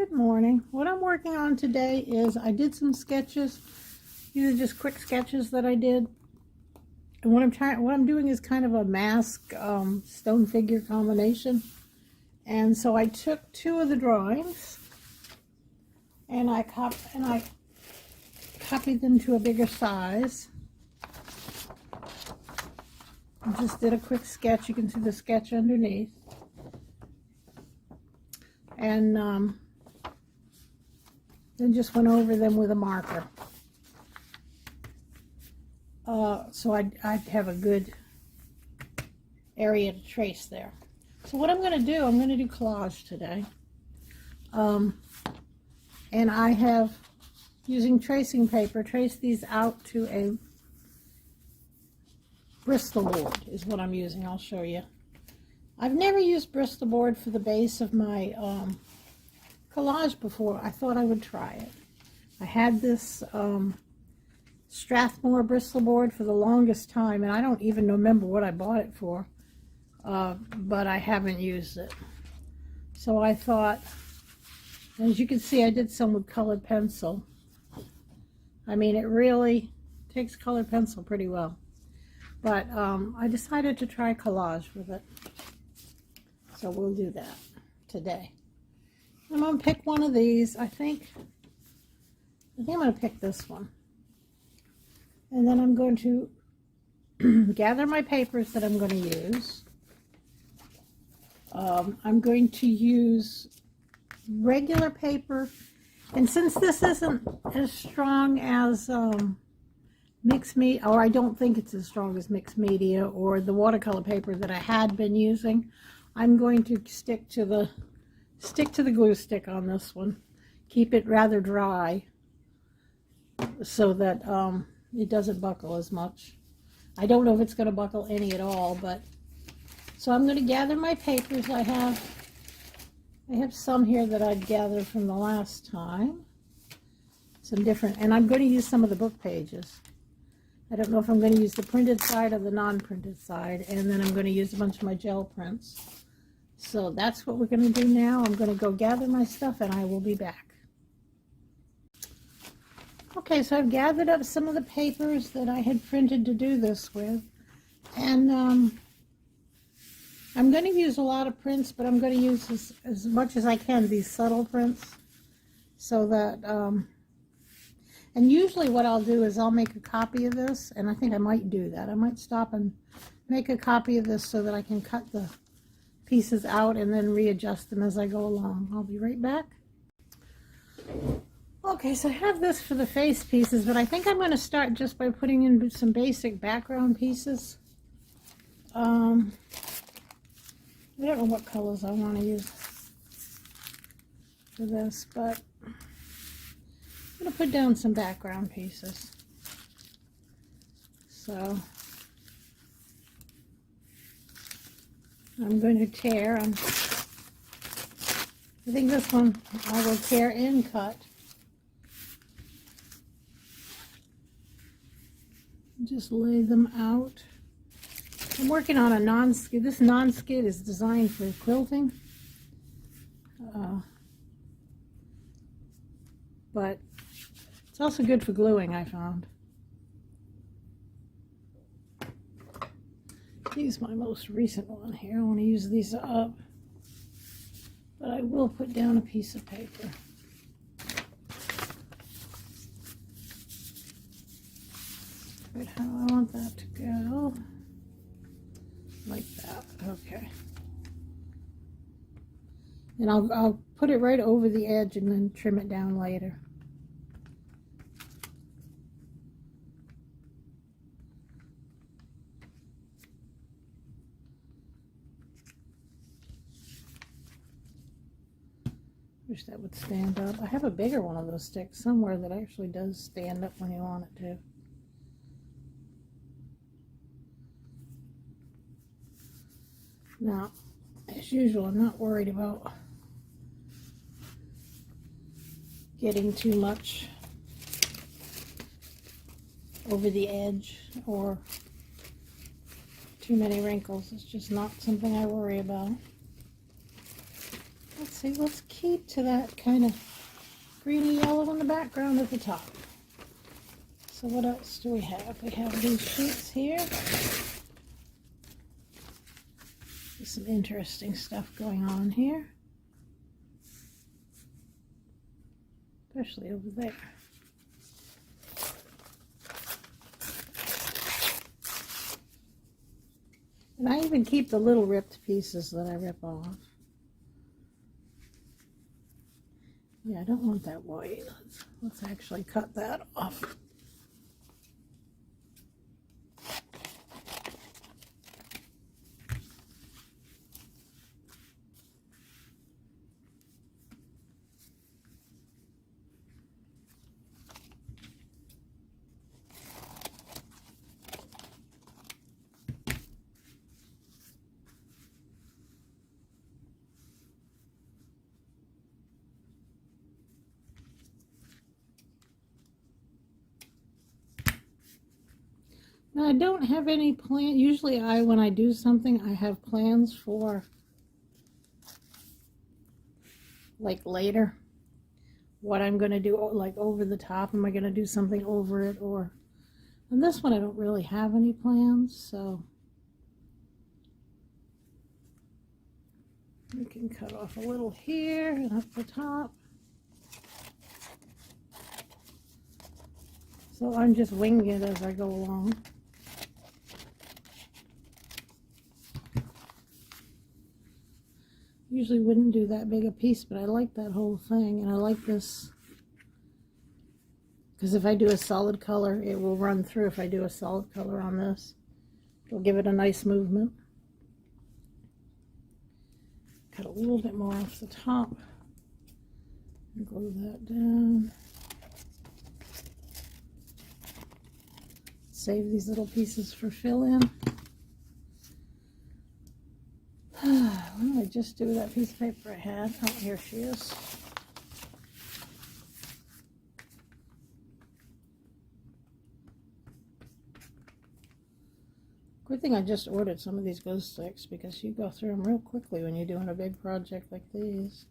Good morning. What I'm working on today is I did some sketches. These are just quick sketches that I did. And what I'm doing is kind of a mask stone figure combination. And so I took two of the drawings and I copied them to a bigger size. I just did a quick sketch. You can see the sketch underneath. And then just went over them with a marker. So I'd have a good area to trace there. So what I'm going to do, I'm going to do collage today. And I have, using tracing paper, traced these out to a Bristol board is what I'm using. I'll show you. I've never used Bristol board for the base of my collage before. I thought I would try it. I had this Strathmore Bristol board for the longest time, and I don't even remember what I bought it for, but I haven't used it. So I thought, as you can see, I did some with colored pencil. I mean, it really takes colored pencil pretty well. But I decided to try collage with it. So we'll do that today. I'm going to pick one of these. I think I'm going to pick this one. And then I'm going to gather my papers that I'm going to use. I'm going to use regular paper. And since this isn't as strong as mixed media, or I don't think it's as strong as mixed media or the watercolor paper that I had been using, I'm going to stick to the glue stick on this one. Keep it rather dry so that it doesn't buckle as much. I don't know if it's going to buckle any at all, but so I'm going to gather my papers. I have some here that I'd gathered from the last time. Some different, and I'm going to use some of the book pages. I don't know if I'm going to use the printed side or the non-printed side, and then I'm going to use a bunch of my gel prints. So that's what we're going to do now. I'm going to go gather my stuff, and I will be back. Okay, so I've gathered up some of the papers that I had printed to do this with, and I'm going to use a lot of prints, but I'm going to use as much as I can, these subtle prints, so that, and usually what I'll do is I'll make a copy of this, and I think I might do that. I might stop and make a copy of this so that I can cut the pieces out and then readjust them as I go along. I'll be right back. Okay, so I have this for the face pieces, but I think I'm going to start just by putting in some basic background pieces. I don't know what colors I want to use for this, but I'm going to put down some background pieces. So I'm going to tear. I think this one I will tear and cut. Just lay them out. I'm working on a non-skid. This non-skid is designed for quilting, but it's also good for gluing, I found. Use my most recent one here. I want to use these up, but I will put down a piece of paper. Right how I want that to go. Like that. Okay. And I'll put it right over the edge and then trim it down later. Wish that would stand up. I have a bigger one of those sticks somewhere that actually does stand up when you want it to. Now, as usual, I'm not worried about getting too much over the edge or too many wrinkles. It's just not something I worry about. Let's see, let's keep to that kind of greeny yellow in the background at the top. So what else do we have? We have these sheets here. There's some interesting stuff going on here. Especially over there. And I even keep the little ripped pieces that I rip off. Yeah, I don't want that white. Let's actually cut that off. Now, I don't have any plan. Usually when I do something, I have plans for like later. What I'm going to do, like over the top. Am I going to do something over it? Or on this one, I don't really have any plans. So we can cut off a little here and up the top. So I'm just winging it as I go along. Usually wouldn't do that big a piece, but I like that whole thing, and I like this because if I do a solid color, it will run through. If I do a solid color on this, it'll give it a nice movement. Cut a little bit more off the top and glue that down. Save these little pieces for fill-in. What did I just do with that piece of paper I had? Oh, here she is. Good thing I just ordered some of these glue sticks because you go through them real quickly when you're doing a big project like these.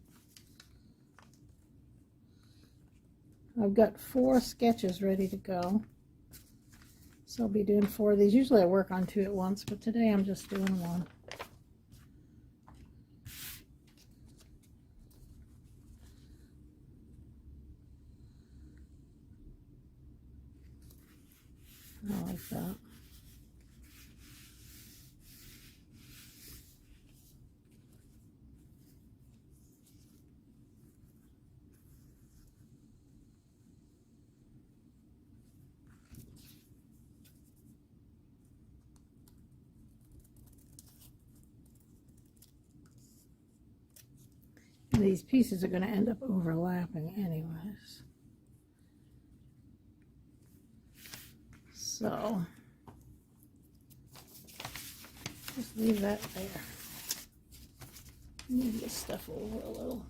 I've got 4 sketches ready to go. So I'll be doing 4 of these. Usually I work on 2 at once, but today I'm just doing 1. I like that. And these pieces are going to end up overlapping anyways. So, just leave that there. Move this stuff over a little.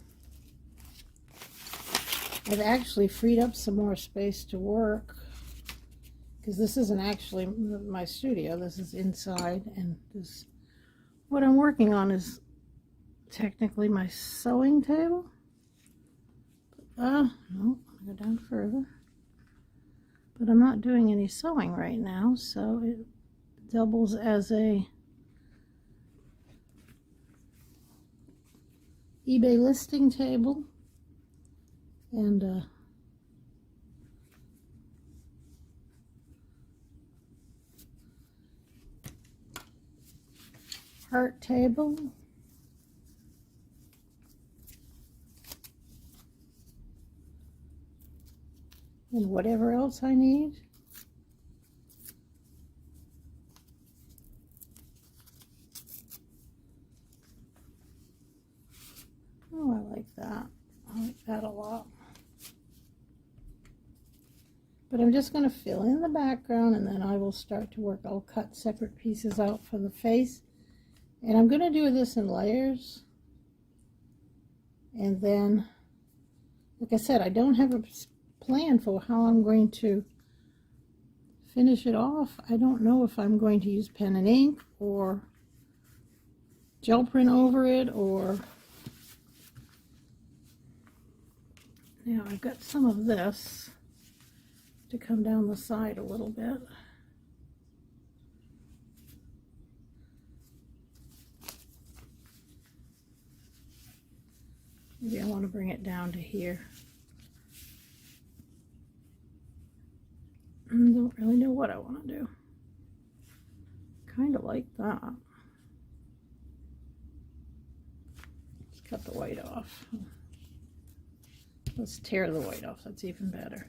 I've actually freed up some more space to work because this isn't actually my studio. This is inside, and this what I'm working on is technically my sewing table. No, I'll go down further. But I'm not doing any sewing right now, so it doubles as a eBay listing table and a art table. And whatever else I need. Oh, I like that. I like that a lot. But I'm just going to fill in the background and then I will start to work. I'll cut separate pieces out for the face. And I'm going to do this in layers. And then, like I said, I don't have a plan for how I'm going to finish it off. I don't know if I'm going to use pen and ink or gel print over it or Now I've got some of this to come down the side a little bit. Maybe I want to bring it down to here. I don't really know what I want to do. Kind of like that. Let's cut the white off. Let's tear the white off. That's even better.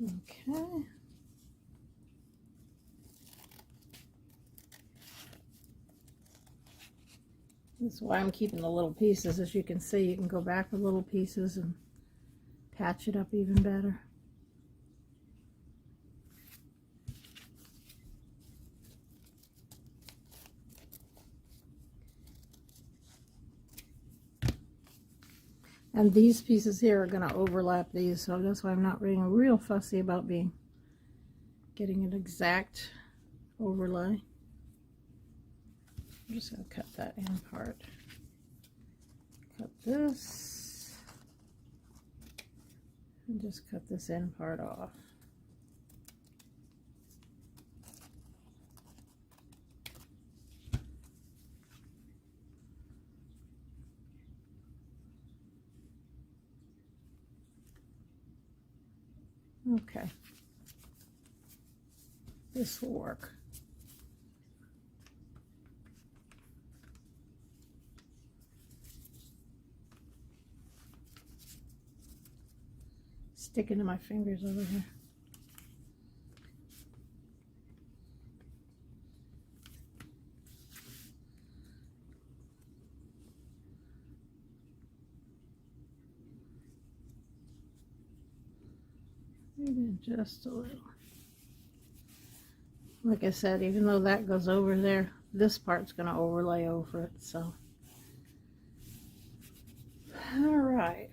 Okay. That's why I'm keeping the little pieces. As you can see, you can go back with little pieces and patch it up even better. And these pieces here are going to overlap these, so that's why I'm not being real fussy about getting an exact overlay. I'm just going to cut that in part. Cut this. And just cut this in part off. Okay. This will work. Sticking to my fingers over here. Maybe just a little. Like I said, even though that goes over there, this part's going to overlay over it, so. All right.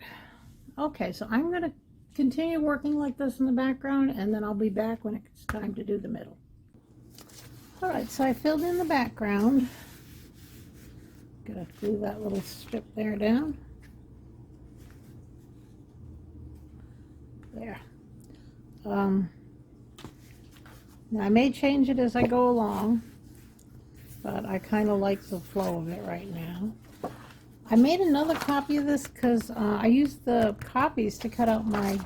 Okay, so I'm going to continue working like this in the background, and then I'll be back when it's time to do the middle. All right, so I filled in the background. Gonna glue that little strip there down. There. Now I may change it as I go along, but I kind of like the flow of it right now. I made another copy of this because I used the copies to cut out my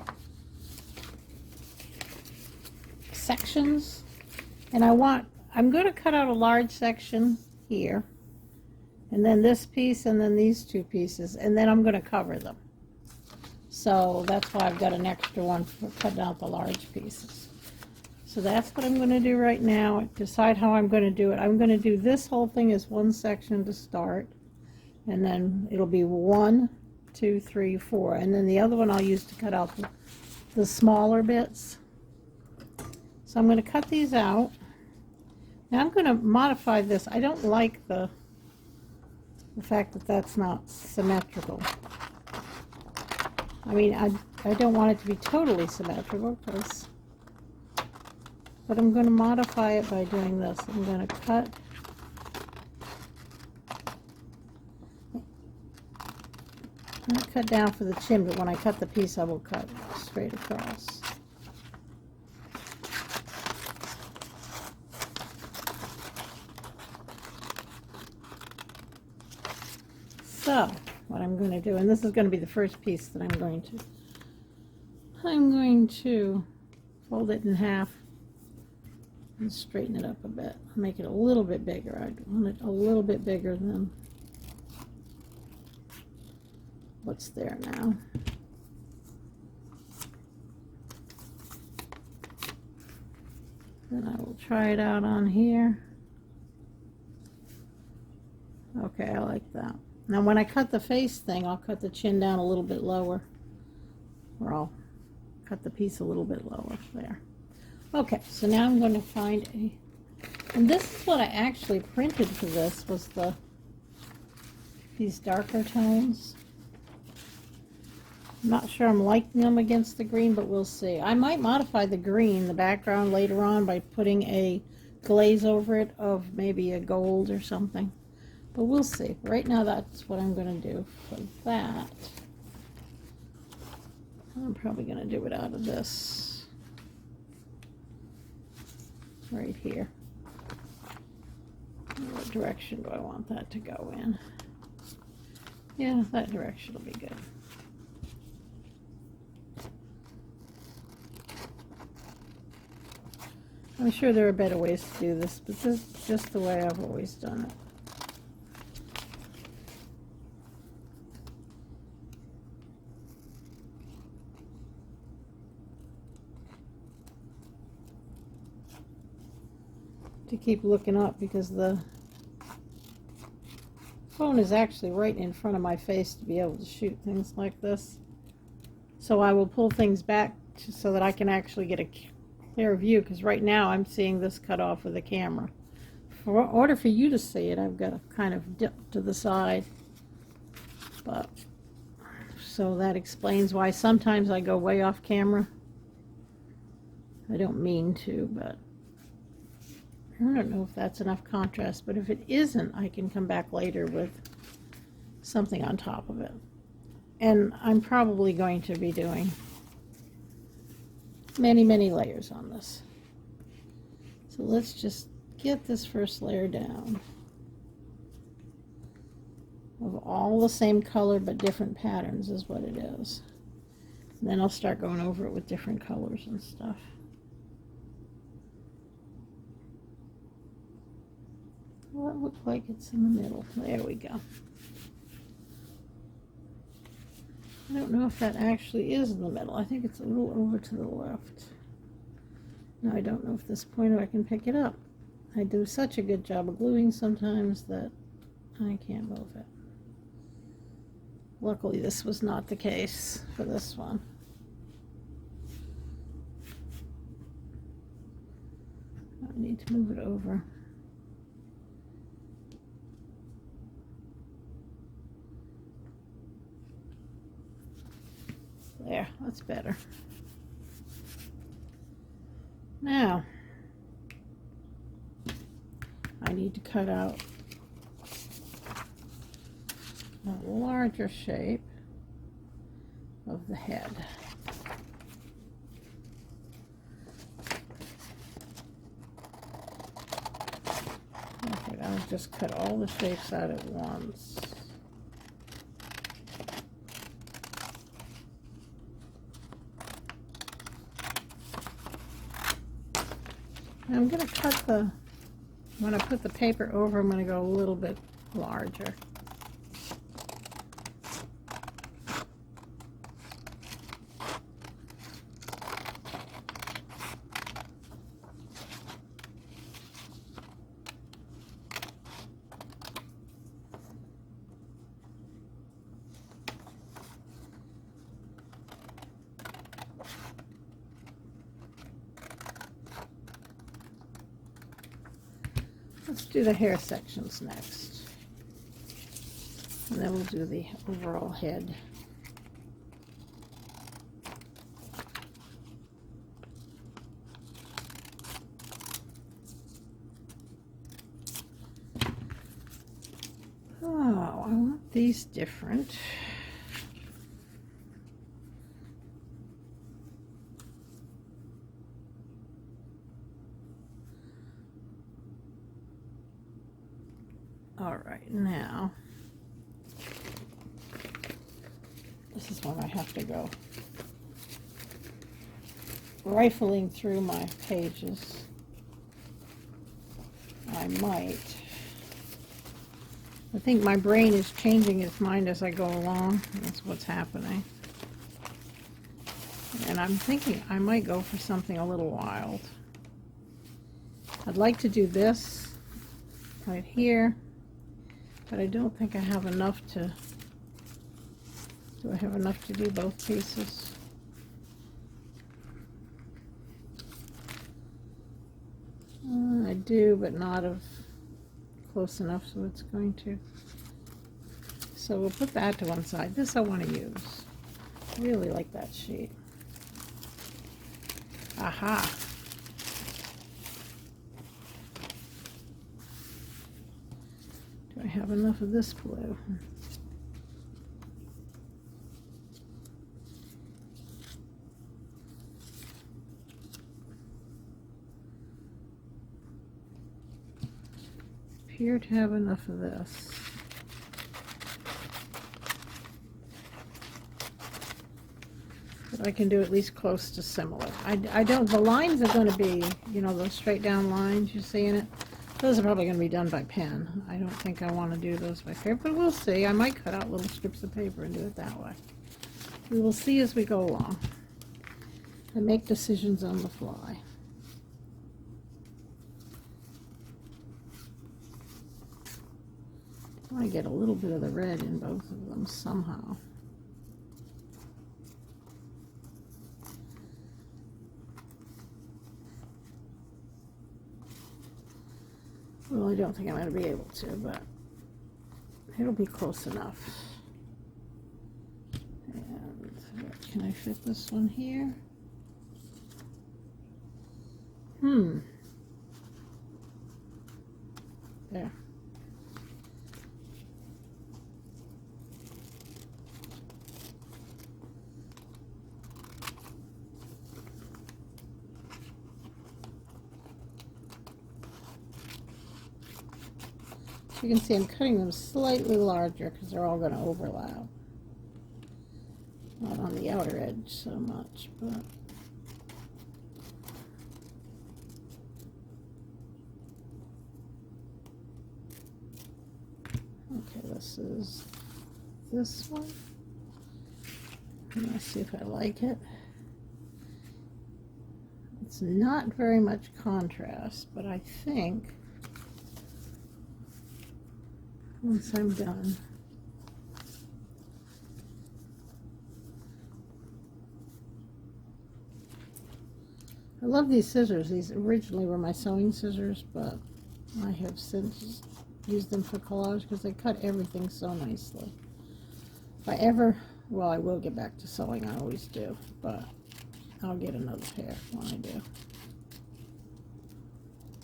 sections, and I'm going to cut out a large section here, and then this piece, and then these two pieces, and then I'm going to cover them. So that's why I've got an extra one for cutting out the large pieces. So that's what I'm going to do right now. Decide how I'm going to do it. I'm going to do this whole thing as one section to start. And then it'll be 1, 2, 3, 4. And then the other one I'll use to cut out the smaller bits. So I'm going to cut these out. Now I'm going to modify this. I don't like the fact that that's not symmetrical. I mean, I don't want it to be totally symmetrical, but I'm going to modify it by doing this. I'm going to cut. Not cut down for the chin, but when I cut the piece, I will cut straight across. So, what I'm going to do, and this is going to be the first piece that I'm going to fold it in half and straighten it up a bit. Make it a little bit bigger. I want it a little bit bigger than what's there now. Then I will try it out on here. Okay, I like that. Now when I cut the face thing, I'll cut the chin down a little bit lower, or I'll cut the piece a little bit lower there. Okay, so now I'm going to find and this is what I actually printed for this, was these darker tones. I'm not sure I'm liking them against the green, but we'll see. I might modify the green, the background, later on by putting a glaze over it of maybe a gold or something. But we'll see. Right now, that's what I'm going to do for that. I'm probably going to do it out of this right here. What direction do I want that to go in? Yeah, that direction will be good. I'm sure there are better ways to do this, but this is just the way I've always done it. To keep looking up because the phone is actually right in front of my face to be able to shoot things like this. So I will pull things back so that I can actually get a clear view, because right now I'm seeing this cut off with the camera. In order for you to see it, I've got to kind of dip to the side. But so that explains why sometimes I go way off camera. I don't mean to, but I don't know if that's enough contrast, but if it isn't, I can come back later with something on top of it. And I'm probably going to be doing many, many layers on this. So let's just get this first layer down of all the same color but different patterns is what it is. And then I'll start going over it with different colors and stuff. Well, it looks like it's in the middle. There we go. I don't know if that actually is in the middle. I think it's a little over to the left. Now I don't know if this pointer I can pick it up. I do such a good job of gluing sometimes that I can't move it. Luckily this was not the case for this one. I need to move it over. There, that's better. Now, I need to cut out a larger shape of the head. Okay, I'll just cut all the shapes out at once. I'm going to cut when I put the paper over, I'm going to go a little bit larger. Let's do the hair sections next, and then we'll do the overall head. Oh, I want these different. All right, now, this is when I have to go rifling through my pages. I think my brain is changing its mind as I go along. That's what's happening. And I'm thinking I might go for something a little wild. I'd like to do this right here. But I don't think I have enough to, do I have enough to do both pieces? I do, but not close enough, so it's going to. So we'll put that to one side. This I want to use. I really like that sheet. Aha! have enough of this blue. Appear to have enough of this. But I can do at least close to similar. I don't, the lines are going to be, you know, those straight down lines you see in it. Those are probably going to be done by pen. I don't think I want to do those by paper, but we'll see. I might cut out little strips of paper and do it that way. We will see as we go along and make decisions on the fly. I want to get a little bit of the red in both of them somehow. Well, I don't think I'm going to be able to, but it'll be close enough. And can I fit this one here? There. You can see I'm cutting them slightly larger because they're all going to overlap. Not on the outer edge so much, but okay, this is this one. Let's see if I like it. It's not very much contrast, but I think once I'm done, I love these scissors. These originally were my sewing scissors, but I have since used them for collage because they cut everything so nicely. If I ever, well, I will get back to sewing, I always do, but I'll get another pair when I do.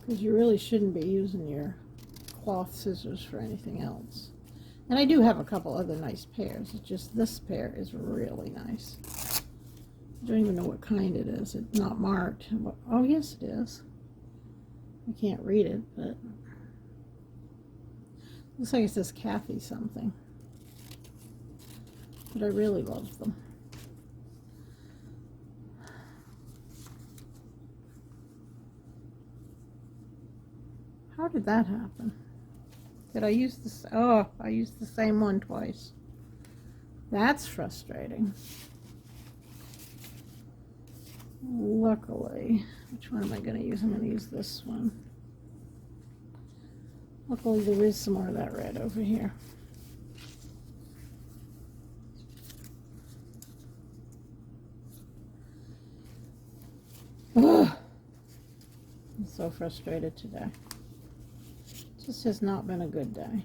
Because you really shouldn't be using your cloth scissors for anything else. And I do have a couple other nice pairs. It's just this pair is really nice. I don't even know what kind it is. It's not marked. Oh, yes, it is. I can't read it, but looks like it says Kathy something. But I really love them. How did that happen? Did I use this? Oh, I used the same one twice. That's frustrating. Luckily, which one am I going to use? I'm going to use this one. Luckily, there is some more of that red over here. Ugh. I'm so frustrated today. This has not been a good day.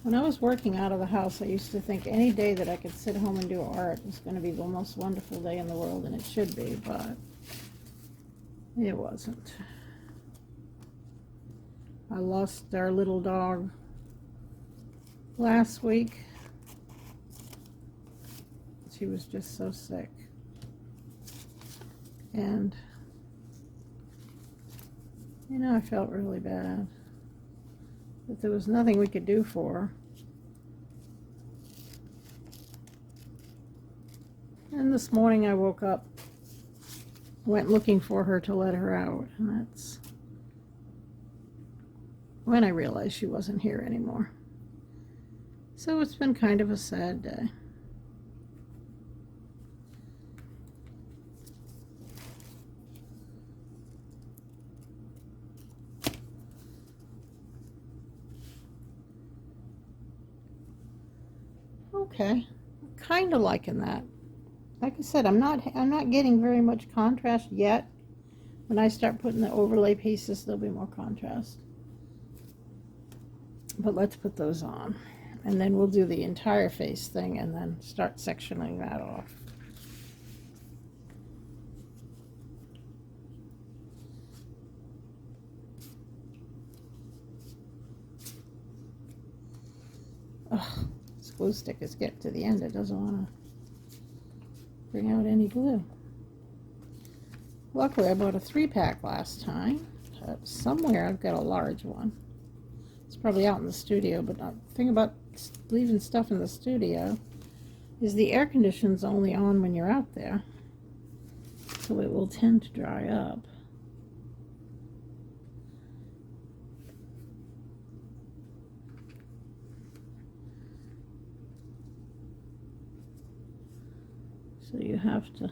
When I was working out of the house, I used to think any day that I could sit home and do art was going to be the most wonderful day in the world, and it should be, but it wasn't. I lost our little dog last week. She was just so sick. And you know, I felt really bad, but there was nothing we could do for her. And this morning I woke up, went looking for her to let her out, and that's when I realized she wasn't here anymore. So it's been kind of a sad day. Okay, kind of liking that. Like I said, I'm not getting very much contrast yet. When I start putting the overlay pieces, there'll be more contrast. But let's put those on, and then we'll do the entire face thing and then start sectioning that off. Ugh, this glue stick is getting to the end. It doesn't want to bring out any glue. Luckily, I bought a 3-pack last time. Somewhere I've got a large one. It's probably out in the studio, but the thing about leaving stuff in the studio is the air conditioning's only on when you're out there, so it will tend to dry up. So you have to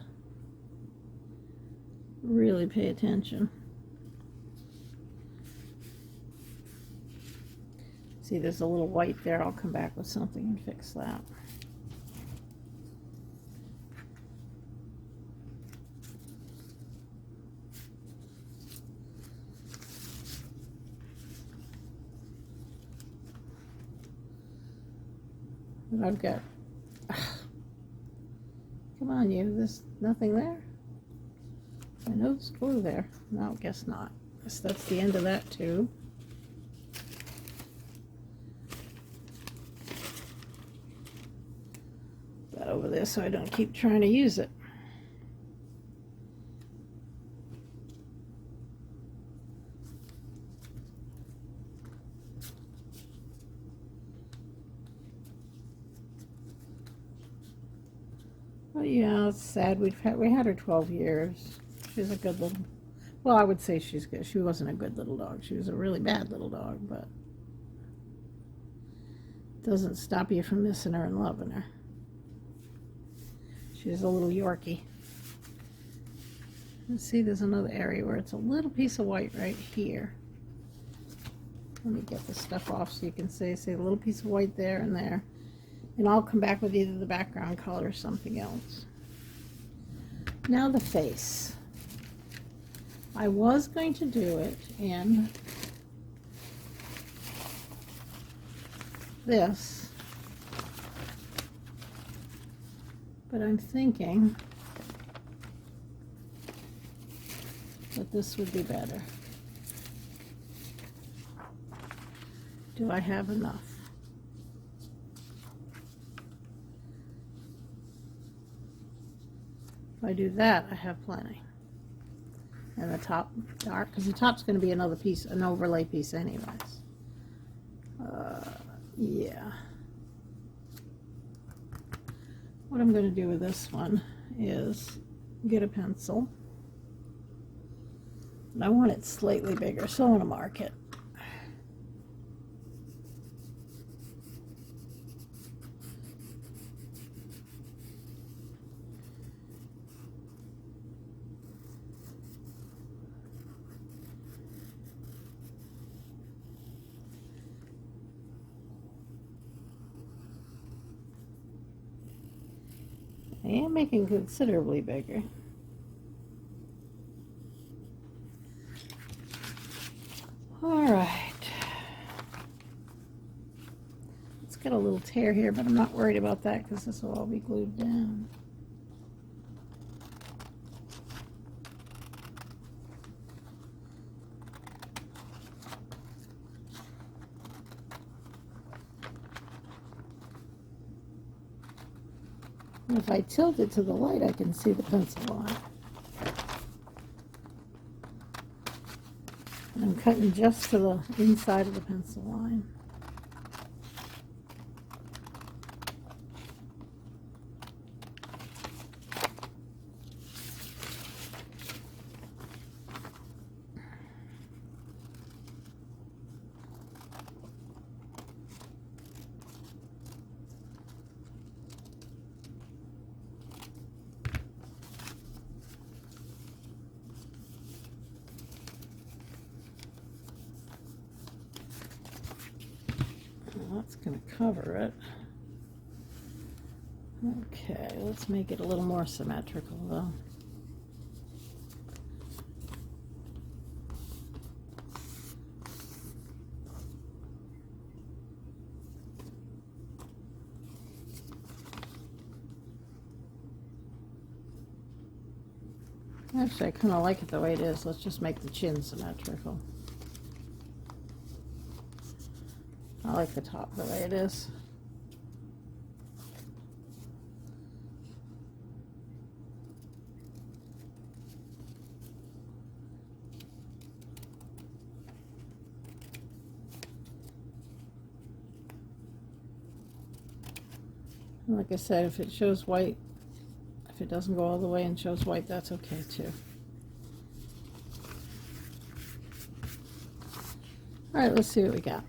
really pay attention. See, there's a little white there. I'll come back with something and fix that. But I've got, come on you, there's nothing there? I know there's glue there. No, guess not. Guess that's the end of that tube. That over there so I don't keep trying to use it. Well, yeah, it's sad. We had her 12 years. She's a good little, well, I would say she's good. She wasn't a good little dog. She was a really bad little dog, but it doesn't stop you from missing her and loving her. She's a little Yorkie. Let's see, there's another area where it's a little piece of white right here. Let me get the stuff off so you can see a little piece of white there and there. And I'll come back with either the background color or something else. Now the face. I was going to do it in this, but I'm thinking that this would be better. Do I have enough? If I do that, I have plenty. And the top dark, because the top's going to be another piece, an overlay piece anyways. Yeah. What I'm going to do with this one is get a pencil. And I want it slightly bigger, so I want to mark it. I am making considerably bigger. All right. Let's get a little tear here, but I'm not worried about that because this will all be glued down. And if I tilt it to the light, I can see the pencil line. And I'm cutting just to the inside of the pencil line. That's going to cover it. Okay, let's make it a little more symmetrical though. Actually, I kind of like it the way it is. Let's just make the chin symmetrical. I like the top the way it is. Like I said, if it shows white, if it doesn't go all the way and shows white, that's okay too. All right, let's see what we got.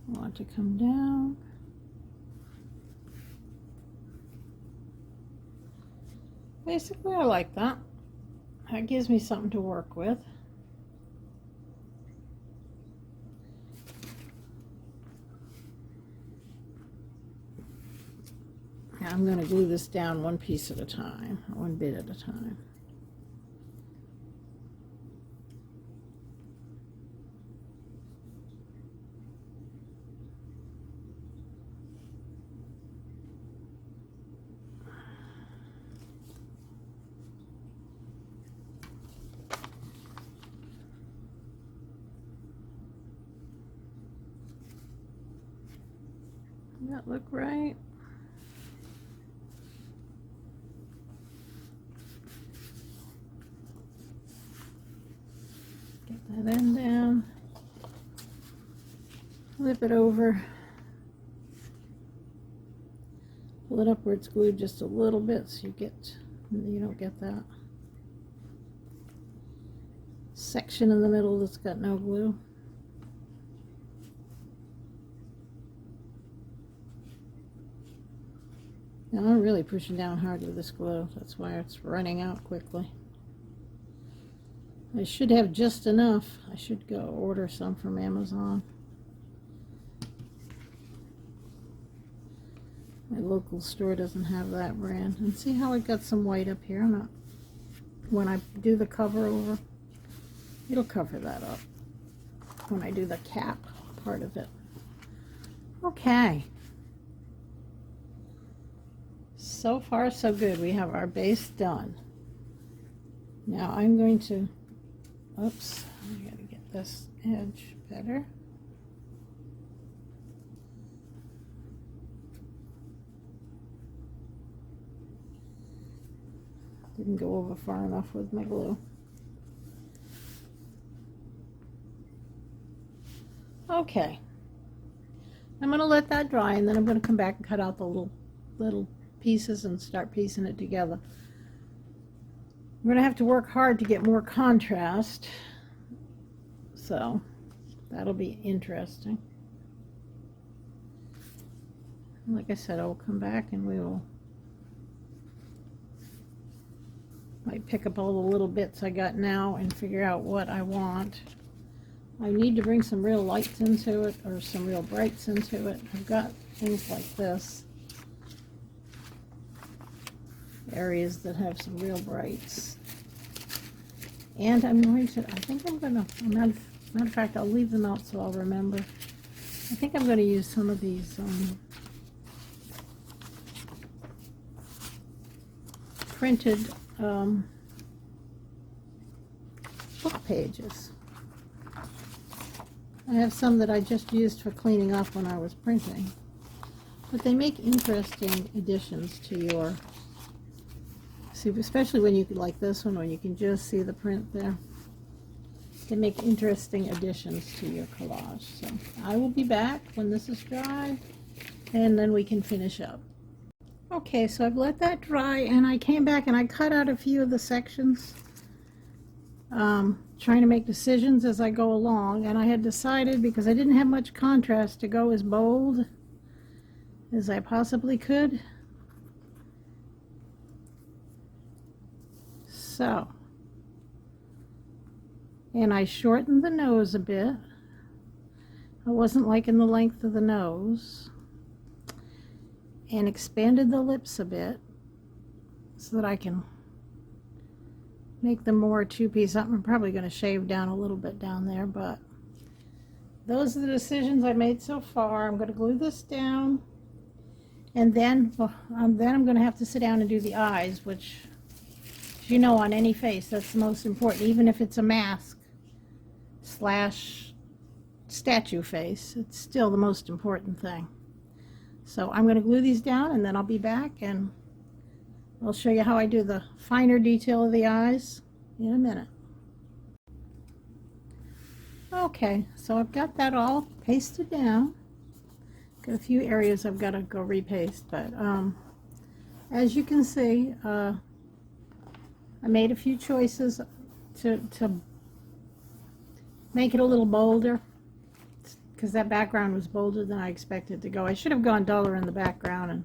I want to come down. Basically, I like that. That gives me something to work with. Now I'm going to glue this down one piece at a time, one bit at a time. Does that look right? Get that end down. Flip it over. Pull it up where it's glued just a little bit so you don't get that section in the middle that's got no glue. Now I'm really pushing down hard with this glue. That's why it's running out quickly. I should have just enough. I should go order some from Amazon. My local store doesn't have that brand. And see how I got some white up here? When I do the cover over, it'll cover that up when I do the cap part of it. Okay. So far, so good. We have our base done. Now I'm going to, oops, I gotta get this edge better. Didn't go over far enough with my glue. Okay. I'm going to let that dry, and then I'm going to come back and cut out the little pieces and start piecing it together. I'm going to have to work hard to get more contrast, so that'll be interesting. Like I said, I'll come back and we will might pick up all the little bits I got now and figure out what I want. I need to bring some real lights into it, or some real brights into it. I've got things like this, areas that have some real brights. And I'm going to, matter of fact, I'll leave them out so I'll remember. I think I'm going to use some of these printed book pages. I have some that I just used for cleaning up when I was printing, but they make interesting additions to your, see, especially when you like this one, when you can just see the print there. They make interesting additions to your collage. So I will be back when this is dried, and then we can finish up. Okay, so I've let that dry, and I came back and I cut out a few of the sections, trying to make decisions as I go along, and I had decided, because I didn't have much contrast, to go as bold as I possibly could. So, and I shortened the nose a bit. I wasn't liking the length of the nose, and expanded the lips a bit so that I can make them more two-piece. I'm probably going to shave down a little bit down there, but those are the decisions I made so far. I'm going to glue this down, and then I'm going to have to sit down and do the eyes, which, you know, on any face, that's the most important. Even if it's a mask slash statue face, it's still the most important thing. So I'm going to glue these down, and then I'll be back and I'll show you how I do the finer detail of the eyes in a minute. Okay, so I've got that all pasted down. Got a few areas I've got to go repaste, but as you can see, I made a few choices to make it a little bolder, because that background was bolder than I expected to go. I should have gone duller in the background,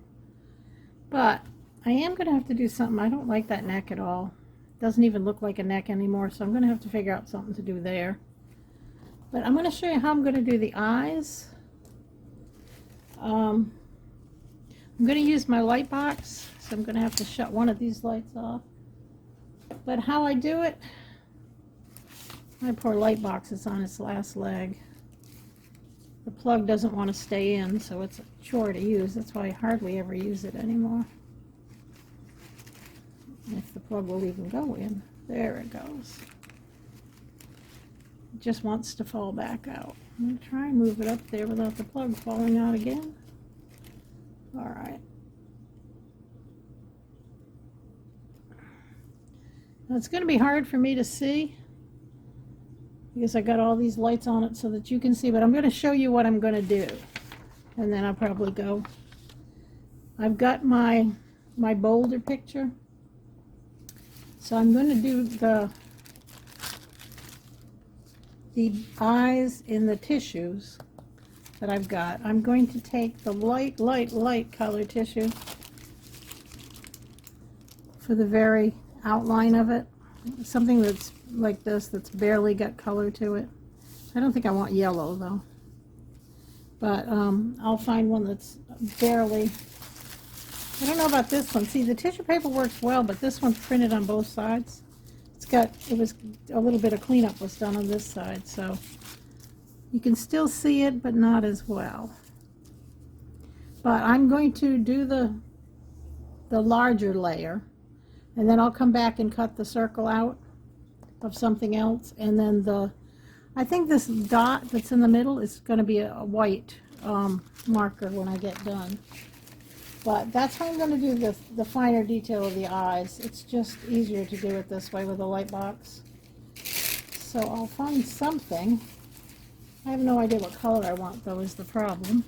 but I am going to have to do something. I don't like that neck at all. It doesn't even look like a neck anymore, so I'm going to have to figure out something to do there. But I'm going to show you how I'm going to do the eyes. I'm going to use my light box, so I'm going to have to shut one of these lights off. But how I do it, my poor light box is on its last leg. The plug doesn't want to stay in, so it's a chore to use. That's why I hardly ever use it anymore. If the plug will even go in. There it goes. It just wants to fall back out. I'm going to try and move it up there without the plug falling out again. Alright. Now it's going to be hard for me to see because I got all these lights on it so that you can see, but I'm going to show you what I'm going to do. And then I'll probably go. I've got my boulder picture. So I'm going to do the eyes in the tissues that I've got. I'm going to take the light color tissue for the very outline of it. Something that's like this, that's barely got color to it. I don't think I want yellow though. But I'll find one that's barely. I don't know about this one. See, the tissue paper works well, but this one's printed on both sides. It was a little bit of cleanup was done on this side, so you can still see it, but not as well. But I'm going to do the larger layer, and then I'll come back and cut the circle out of something else, and then I think this dot that's in the middle is going to be a white marker when I get done. But that's how I'm going to do the finer detail of the eyes. It's just easier to do it this way with a light box. So I'll find something. I have no idea what color I want though is the problem.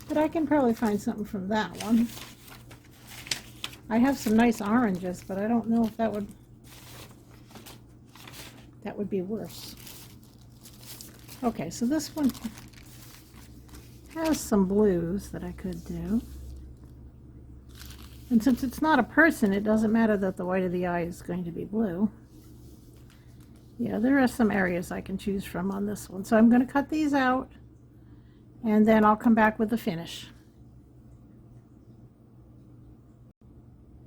But I can probably find something from that one. I have some nice oranges, but I don't know if that would be worse. Okay, so this one has some blues that I could do. And since it's not a person, it doesn't matter that the white of the eye is going to be blue. Yeah, there are some areas I can choose from on this one. So I'm going to cut these out, and then I'll come back with the finish.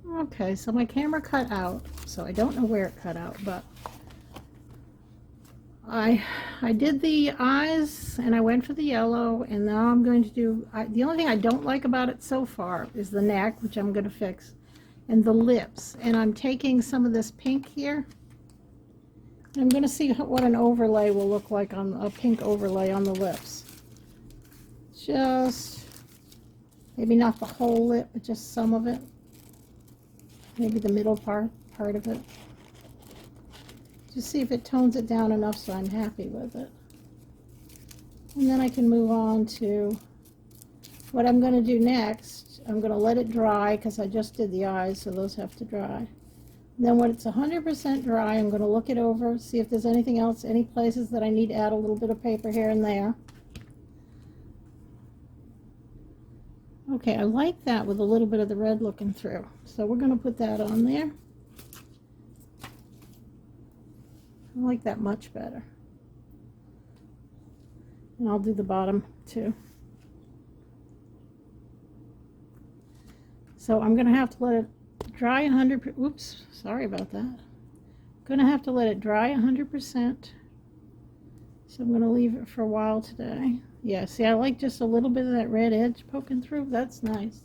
Okay, so my camera cut out, so I don't know where it cut out, but I did the eyes and I went for the yellow, and now I'm going to do, the only thing I don't like about it so far is the neck, which I'm going to fix, and the lips. And I'm taking some of this pink here. I'm going to see what an overlay will look like on a pink overlay on the lips. Just, maybe not the whole lip, but just some of it. Maybe the middle part of it. Just see if it tones it down enough so I'm happy with it. And then I can move on to what I'm going to do next. I'm going to let it dry because I just did the eyes, so those have to dry. And then when it's 100% dry, I'm going to look it over, see if there's anything else, any places that I need to add a little bit of paper here and there. Okay, I like that with a little bit of the red looking through. So we're going to put that on there. I like that much better. And I'll do the bottom too. So I'm going to have to let it dry 100%. Oops, sorry about that. I'm going to have to let it dry 100%. So I'm going to leave it for a while today. Yeah, see, I like just a little bit of that red edge poking through. That's nice.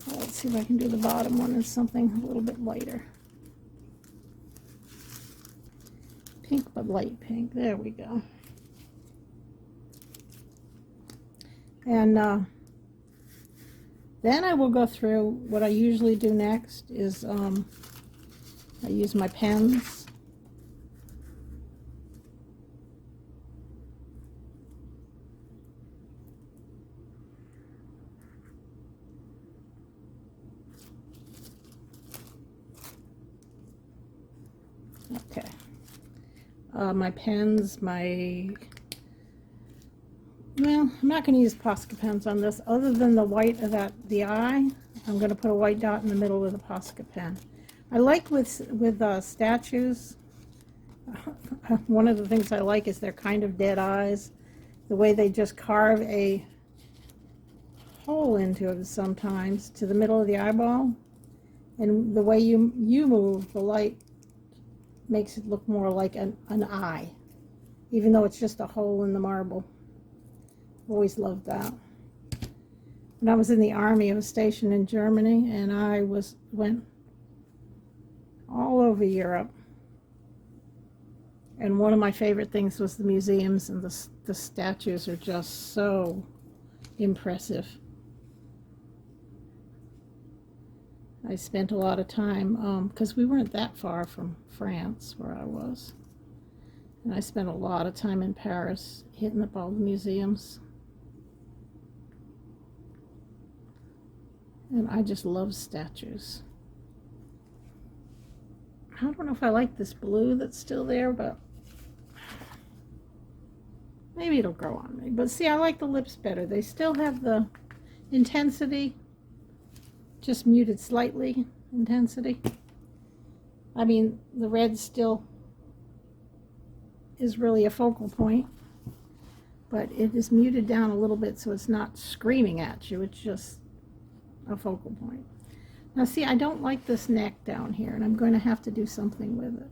Well, let's see if I can do the bottom one in something a little bit lighter. Pink, but light pink. There we go. And then I will go through what I usually do next is I use my pens. my pens, well, I'm not going to use Posca pens on this, other than the white of the eye. I'm going to put a white dot in the middle with a Posca pen. I like with statues, one of the things I like is they're kind of dead eyes. The way they just carve a hole into it sometimes to the middle of the eyeball. And the way you move, the light makes it look more like an eye, even though it's just a hole in the marble. Always loved that. When I was in the Army, I was stationed in Germany, and I went all over Europe. And one of my favorite things was the museums, and the statues are just so impressive. I spent a lot of time, because we weren't that far from France where I was. And I spent a lot of time in Paris hitting up all the museums. And I just love statues. I don't know if I like this blue that's still there, but maybe it'll grow on me. But see, I like the lips better. They still have the intensity, just muted slightly intensity. I mean, the red still is really a focal point, but it is muted down a little bit so it's not screaming at you. It's just a focal point. Now see, I don't like this neck down here, and I'm going to have to do something with it.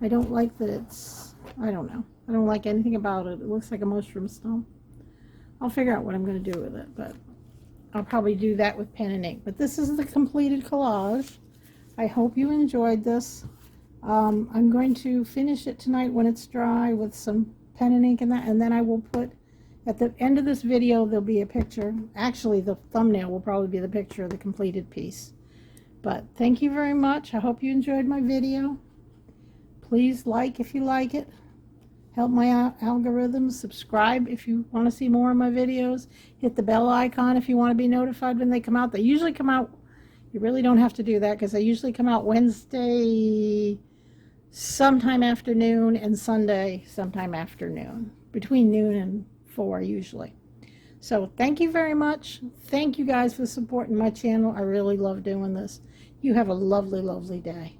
I don't like that it's, I don't know. I don't like anything about it. It looks like a mushroom stump. I'll figure out what I'm going to do with it, but I'll probably do that with pen and ink. But this is the completed collage. I hope you enjoyed this. I'm going to finish it tonight when it's dry with some pen and ink in that, and then I will put, at the end of this video, there'll be a picture. Actually, the thumbnail will probably be the picture of the completed piece. But thank you very much. I hope you enjoyed my video. Please like if you like it. Help my algorithms. Subscribe if you want to see more of my videos. Hit the bell icon if you want to be notified when they come out. They usually come out, you really don't have to do that because they usually come out Wednesday sometime afternoon and Sunday sometime afternoon. Between noon and 4 usually. So thank you very much. Thank you guys for supporting my channel. I really love doing this. You have a lovely, lovely day.